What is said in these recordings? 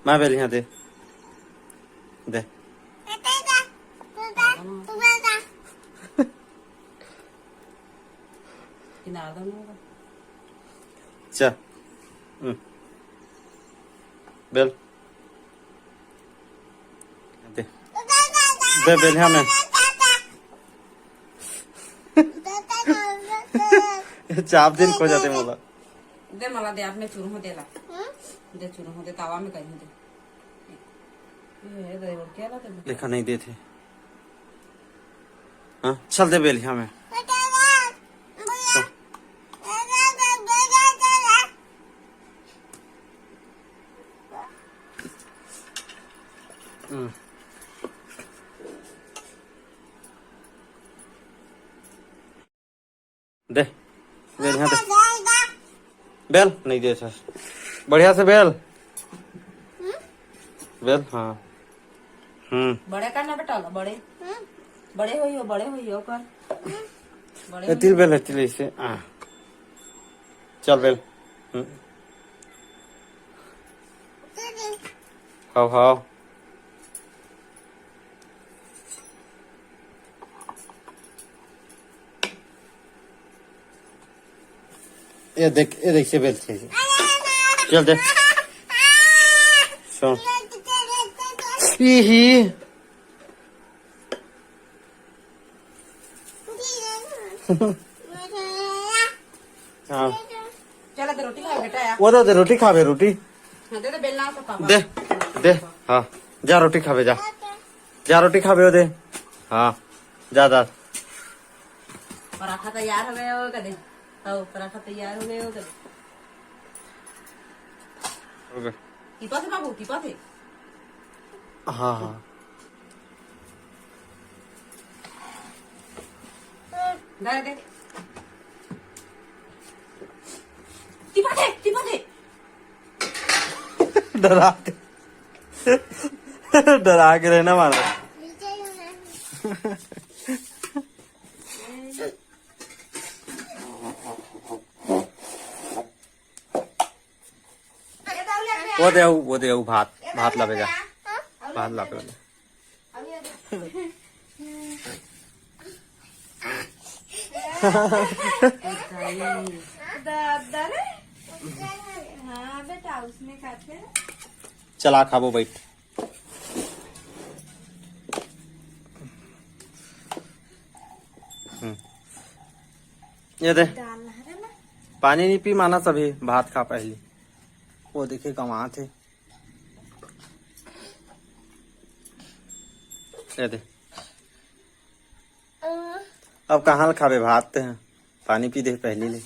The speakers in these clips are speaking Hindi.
मैं बेल यहाँ दे दे चल बेल दे दे बेल यहाँ में चाप दिन खो जाते मला दे मला दे आपने चूरू हो देला दे चूरू हो दे तावा में कहीं दे ये दे और क्या लाते लिखा नहीं देते हाँ चल दे बेल यहाँ में दे बेल यहाँ दे बेल नहीं दे सर बढ़िया से बेल बेल हाँ बड़े करना बेटा बड़े बड़े हुई हो कर बड़े तिल बेल है तिल इसे चल बेल हाउ हाउ ये देख से बेल से चल दे सुन ही हाँ चल दे रोटी खा बेटा यार वो तो दे रोटी खावे रोटी दे दे बेलना तो पापा दे दे हाँ जा रोटी खावे जा जा रोटी खावे हो दे हाँ जा जा पराठा तैयार हो गए हो कदे पराठा तैयार हो गए हो कदे ओके टीपा से बाबू टीपा से हाँ हाँ दे दे टीपा दे डरा के रहना मारा वो दे भात लावे जा भात लावे हाँ बेटा उसमें खाते चला खाबो बैठ ये दे पानी नहीं पी माना सभी भात खा पहले वो देखे कहाँ थे ये दे अब कहाँ खावे भात हैं पानी पी दे पहले ले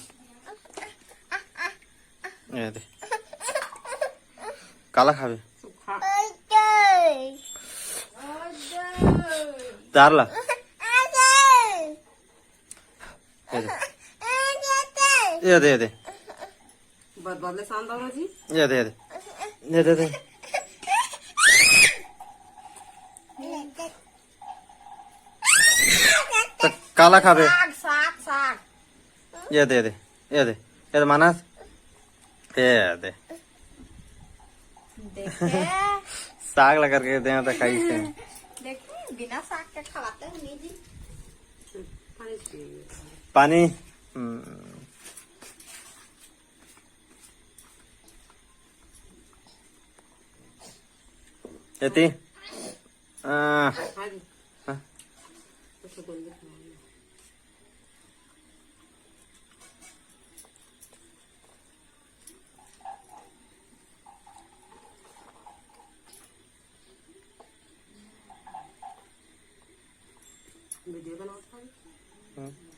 ये दे काला खावे तार ला ये दे बदले सांदा जी ये दे तो काला खावे ये दे मानस ये दे साग लगा के दे तो खाई से देखिए बिना साग के खवाते हैं नहीं जी पानी यति वीडियो बनाओ